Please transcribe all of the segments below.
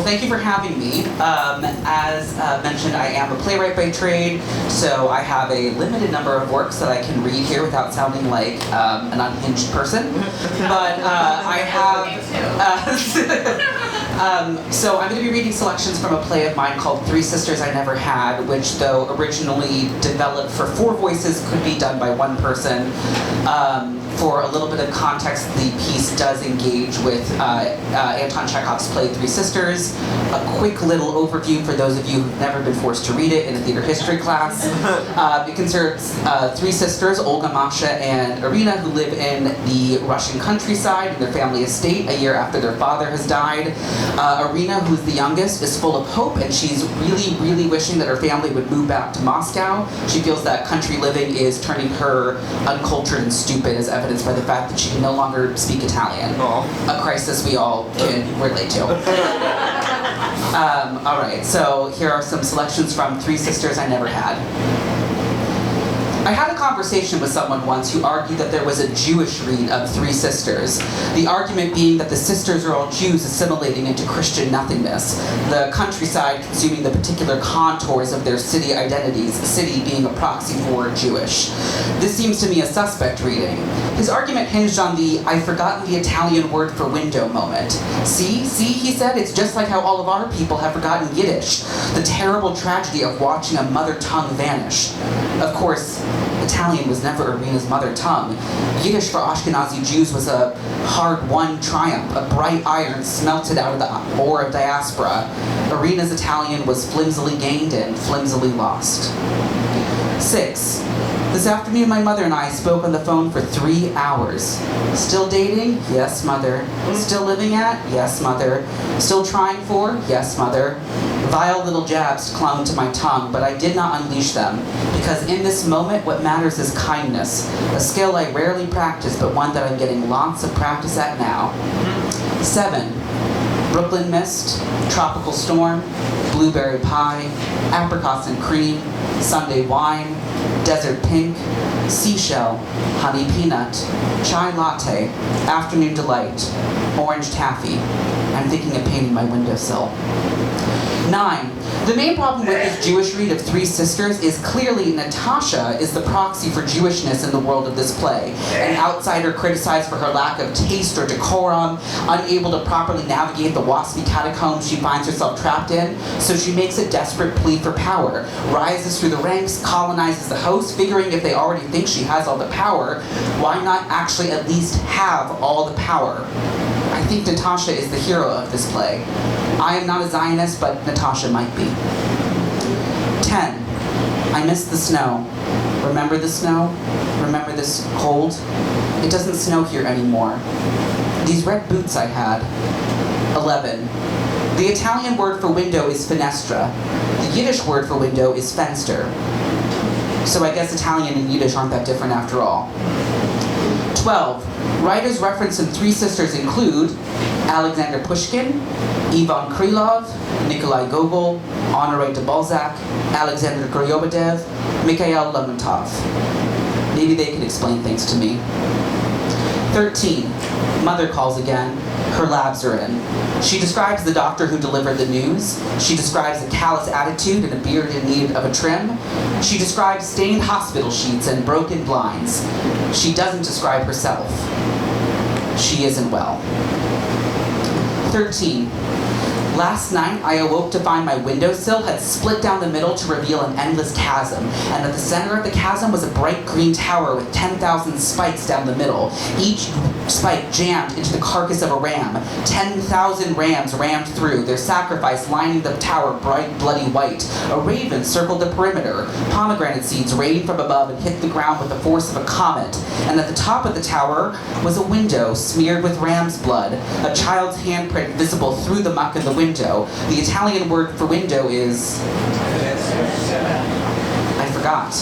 thank you for having me. As mentioned, I am a playwright by trade, so I have a limited number of works that I can read here without sounding like an unhinged person. But I have... so I'm going to be reading selections from a play of mine called Three Sisters I Never Had, which, though originally developed for 4 voices, could be done by 1 person. For a little bit of context, the piece does engage with Anton Chekhov's play Three Sisters. A quick little overview for those of you who've never been forced to read it in a theater history class. It concerns 3 sisters, Olga, Masha, and Irina, who live in the Russian countryside in their family estate a year after their father has died. Irina, who's the youngest, is full of hope, and she's really, really wishing that her family would move back to Moscow. She feels that country living is turning her uncultured and stupid, as evidenced by the fact that she can no longer speak Italian. A crisis we all can relate to. Alright, so here are some selections from Three Sisters I Never Had. I had a conversation with someone once who argued that there was a Jewish read of Three Sisters. The argument being that the sisters are all Jews assimilating into Christian nothingness, the countryside consuming the particular contours of their city identities, the city being a proxy for Jewish. This seems to me a suspect reading. His argument hinged on the "I've forgotten the Italian word for window" moment. See, he said, it's just like how all of our people have forgotten Yiddish, the terrible tragedy of watching a mother tongue vanish. Of course, Italian was never Irina's mother tongue. Yiddish for Ashkenazi Jews was a hard-won triumph, a bright iron smelted out of the ore of diaspora. Irina's Italian was flimsily gained and flimsily lost. 6. This afternoon, my mother and I spoke on the phone for 3 hours. Still dating? Yes, mother. Still living at? Yes, mother. Still trying for? Yes, mother. Vile little jabs clung to my tongue, but I did not unleash them, because in this moment, what matters is kindness, a skill I rarely practice, but one that I'm getting lots of practice at now. 7. Brooklyn mist, tropical storm, blueberry pie, apricots and cream, Sunday wine, desert pink, seashell, honey peanut, chai latte, afternoon delight, orange taffy. I'm thinking of painting my windowsill. 9. The main problem with this Jewish read of Three Sisters is clearly Natasha is the proxy for Jewishness in the world of this play. An outsider criticized for her lack of taste or decorum, unable to properly navigate the waspy catacombs she finds herself trapped in, so she makes a desperate plea for power, rises through the ranks, colonizes the host, figuring if they already think she has all the power, why not actually at least have all the power? I think Natasha is the hero of this play. I am not a Zionist, but Natasha might be. 10. I miss the snow. Remember the snow? Remember this cold? It doesn't snow here anymore. These red boots I had. 11. The Italian word for window is finestra. The Yiddish word for window is fenster. So I guess Italian and Yiddish aren't that different after all. 12. Writers referenced in Three Sisters include Alexander Pushkin, Ivan Krylov, Nikolai Gogol, Honoré de Balzac, Alexander Goryobadev, Mikhail Lermontov. Maybe they can explain things to me. 13. Mother calls again. Her labs are in. She describes the doctor who delivered the news. She describes a callous attitude and a beard in need of a trim. She describes stained hospital sheets and broken blinds. She doesn't describe herself. She isn't well. 13. Last night, I awoke to find my windowsill had split down the middle to reveal an endless chasm, and at the center of the chasm was a bright green tower with 10,000 spikes down the middle, each spike jammed into the carcass of a ram. 10,000 rams rammed through, their sacrifice lining the tower bright bloody white. A raven circled the perimeter. Pomegranate seeds rained from above and hit the ground with the force of a comet. And at the top of the tower was a window smeared with ram's blood, a child's handprint visible through the muck in the window. The Italian word for window is... I forgot.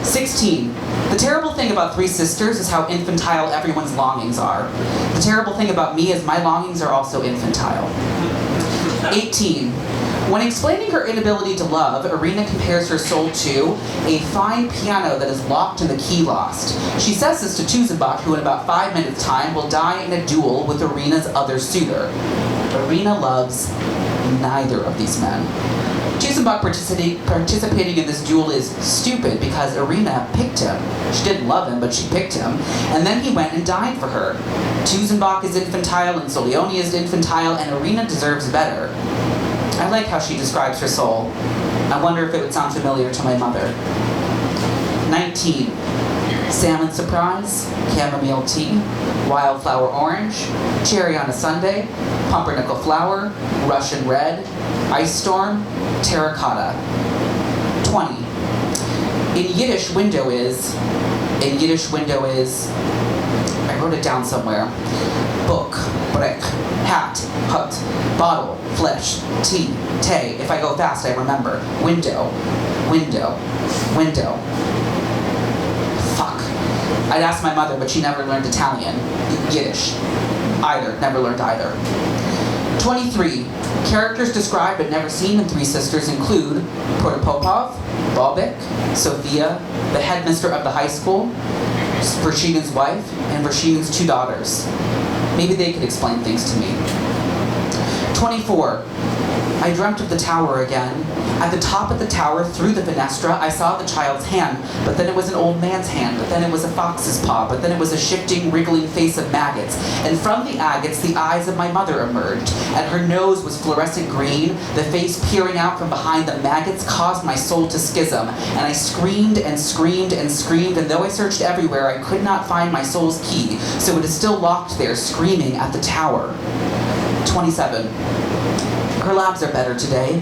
16. The terrible thing about Three Sisters is how infantile everyone's longings are. The terrible thing about me is my longings are also infantile. 18. When explaining her inability to love, Irina compares her soul to a fine piano that is locked and the key lost. She says this to Tuzenbach, who in about 5 minutes' time will die in a duel with Irina's other suitor. Irina loves neither of these men. Duesenbach participating in this duel is stupid because Irina picked him. She didn't love him, but she picked him. And then he went and died for her. Duesenbach is infantile and Solioni is infantile, and Irina deserves better. I like how she describes her soul. I wonder if it would sound familiar to my mother. 19. Salmon surprise, chamomile tea, wildflower orange, cherry on a sundae, pumpernickel flower, Russian red, ice storm, terracotta. 20. In Yiddish, window is, I wrote it down somewhere, book, brick, hat, hut, bottle, flesh, tea, tay. If I go fast, I remember. Window, window, window. Fuck. I'd asked my mother, but she never learned Italian. Yiddish. Either. Never learned either. 23. Characters described but never seen in Three Sisters include Protopopov, Bobik, Sophia, the headmister of the high school, Vershinin's wife, and Vershinin's 2 daughters. Maybe they could explain things to me. 24. I dreamt of the tower again. At the top of the tower, through the fenestra, I saw the child's hand, but then it was an old man's hand, but then it was a fox's paw, but then it was a shifting, wriggling face of maggots. And from the agates, the eyes of my mother emerged, and her nose was fluorescent green. The face peering out from behind the maggots caused my soul to schism, and I screamed and screamed and screamed, and though I searched everywhere, I could not find my soul's key, so it is still locked there, screaming at the tower. 27. Her labs are better today.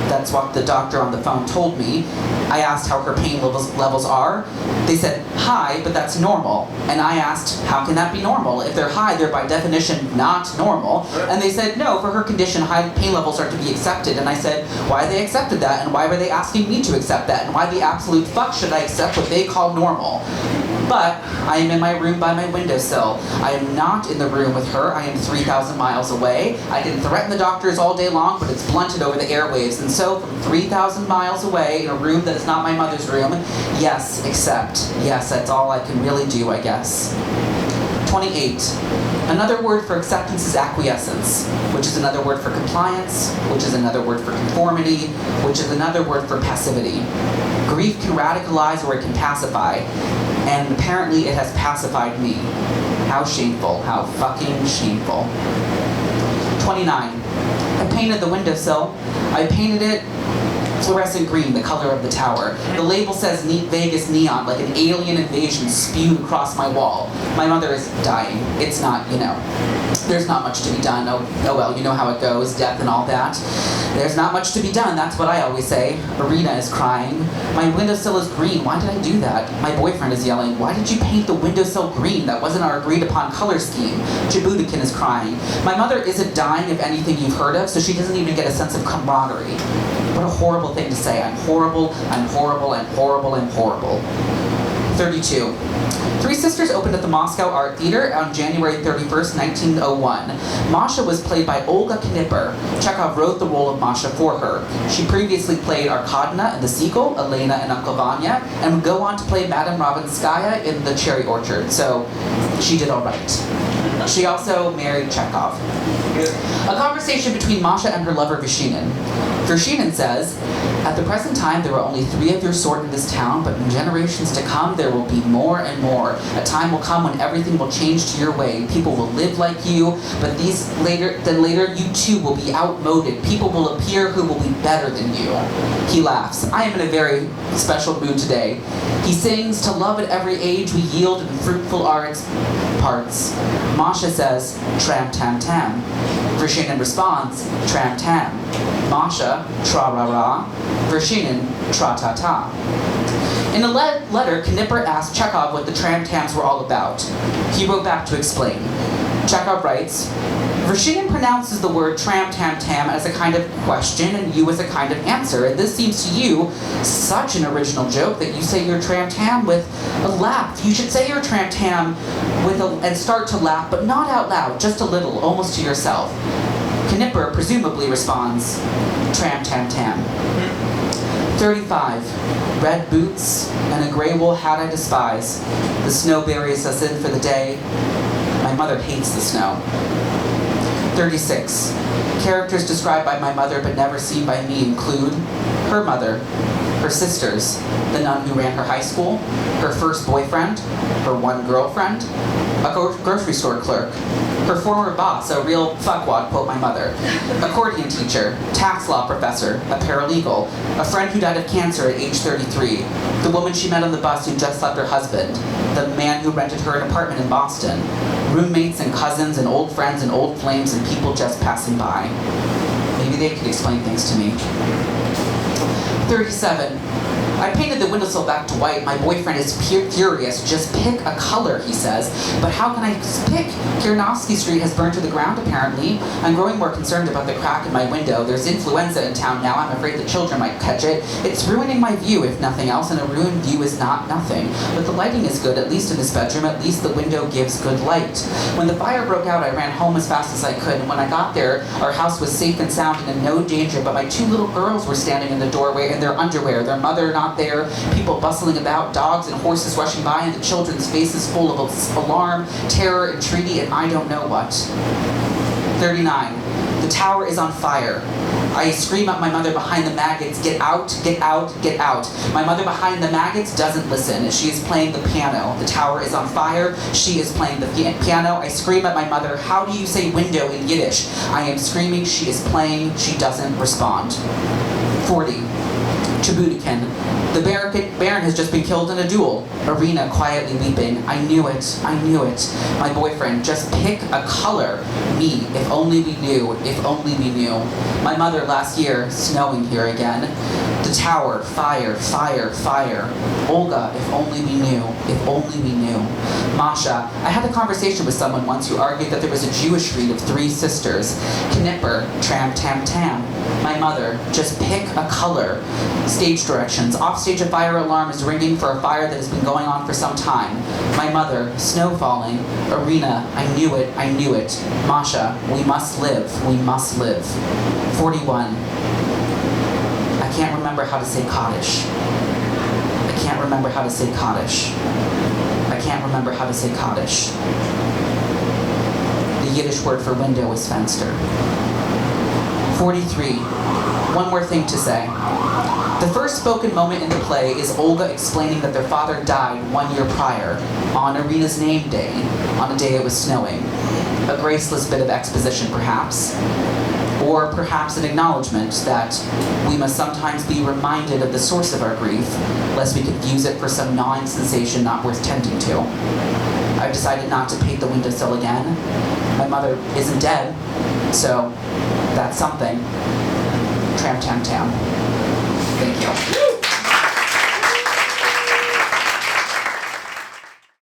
That's what the doctor on the phone told me. I asked how her pain levels are. They said, high, but that's normal. And I asked, how can that be normal? If they're high, they're by definition not normal. And they said, no, for her condition, high pain levels are to be accepted. And I said, why they accepted that? And why were they asking me to accept that? And why the absolute fuck should I accept what they call normal? But I am in my room by my windowsill. I am not in the room with her. I am 3,000 miles away. I can threaten the doctors all day long, but it's blunted over the airwaves. And so, from 3,000 miles away, in a room that is not my mother's room, yes, accept. Yes, that's all I can really do, I guess. 28. Another word for acceptance is acquiescence, which is another word for compliance, which is another word for conformity, which is another word for passivity. Grief can radicalize or it can pacify, and apparently it has pacified me. How shameful, how fucking shameful. 29. I painted the windowsill. I painted it fluorescent green, the color of the tower. The label says Vegas neon, like an alien invasion spewed across my wall. My mother is dying. It's not, there's not much to be done. Oh well, you know how it goes, death and all that. There's not much to be done, that's what I always say. Irina is crying. My windowsill is green, why did I do that? My boyfriend is yelling, why did you paint the windowsill green? That wasn't our agreed upon color scheme. Jabudikin is crying. My mother isn't dying of anything you've heard of, so she doesn't even get a sense of camaraderie. What a horrible thing to say. I'm horrible, I'm horrible, I'm horrible, I'm horrible. 32. Three Sisters opened at the Moscow Art Theater on January 31st, 1901. Masha was played by Olga Knipper. Chekhov wrote the role of Masha for her. She previously played Arkadina in The Seagull, Elena in Uncle Vanya, and would go on to play Madame Ravenskaya in The Cherry Orchard, so she did all right. She also married Chekhov. A conversation between Masha and her lover Vershinin. Vershinin says, at the present time there are only 3 of your sort in this town, but in generations to come there will be more and more. A time will come when everything will change to your way. People will live like you, but later you too will be outmoded. People will appear who will be better than you. He laughs. I am in a very special mood today. He sings, to love at every age we yield in fruitful arts parts. Masha says, tram-tam-tam. Vershinin responds, tram-tam. Masha, tra-ra-ra. Vershinin, tra-ta-ta. In a letter, Knipper asked Chekhov what the tram-tams were all about. He wrote back to explain. Chekhov writes, Vershinin pronounces the word tram-tam-tam as a kind of question and you as a kind of answer, and this seems to you such an original joke that you say your tram-tam with a laugh. You should say your tram-tam and start to laugh, but not out loud, just a little, almost to yourself. Knipper presumably responds, tram-tam-tam. 35. Red boots and a gray wool hat I despise. The snow buries us in for the day. My mother hates the snow. 36. Characters described by my mother but never seen by me include her mother, her sisters, the nun who ran her high school, her first boyfriend, her one girlfriend, a grocery store clerk, her former boss, a real fuckwad, quote my mother, accordion teacher, tax law professor, a paralegal, a friend who died of cancer at age 33, the woman she met on the bus who just left her husband, the man who rented her an apartment in Boston, roommates and cousins and old friends and old flames and people just passing by. Maybe they could explain things to me. 37. I painted the windowsill back to white. My boyfriend is furious. Just pick a color, he says. But how can I pick? Kieranowski Street has burned to the ground, apparently. I'm growing more concerned about the crack in my window. There's influenza in town now. I'm afraid the children might catch it. It's ruining my view, if nothing else, and a ruined view is not nothing. But the lighting is good, at least in this bedroom. At least the window gives good light. When the fire broke out, I ran home as fast as I could. And when I got there, our house was safe and sound and in no danger. But my two little girls were standing in the doorway in their underwear. Their mother not there, people bustling about, dogs and horses rushing by, and the children's faces full of alarm, terror, entreaty, and I don't know what. 39. The tower is on fire. I scream at my mother behind the maggots, get out, get out, get out. My mother behind the maggots doesn't listen. She is playing the piano. The tower is on fire. She is playing the piano. I scream at my mother, how do you say window in Yiddish? I am screaming, she is playing, she doesn't respond. 40. Chabutikin. The Baron has just been killed in a duel. Arena quietly weeping. I knew it. I knew it. My boyfriend, just pick a color. Me, if only we knew. If only we knew. My mother last year, snowing here again. The tower, fire, fire, fire. Olga, if only we knew. If only we knew. Masha, I had a conversation with someone once who argued that there was a Jewish read of three sisters. Knipper, tram, tam, tam. My mother, just pick a color. Stage directions. Offstage, a fire alarm is ringing for a fire that has been going on for some time. My mother, snow falling. Arena, I knew it, I knew it. Masha, we must live, we must live. 41. I can't remember how to say Kaddish. I can't remember how to say Kaddish. I can't remember how to say Kaddish. The Yiddish word for window is Fenster. 43. One more thing to say. The first spoken moment in the play is Olga explaining that their father died 1 year prior, on Arena's name day, on a day it was snowing. A graceless bit of exposition, perhaps. Or perhaps an acknowledgement that we must sometimes be reminded of the source of our grief, lest we confuse it for some gnawing sensation not worth tending to. I've decided not to paint the windowsill again. My mother isn't dead, so that's something. Tram tam tam. Thank you.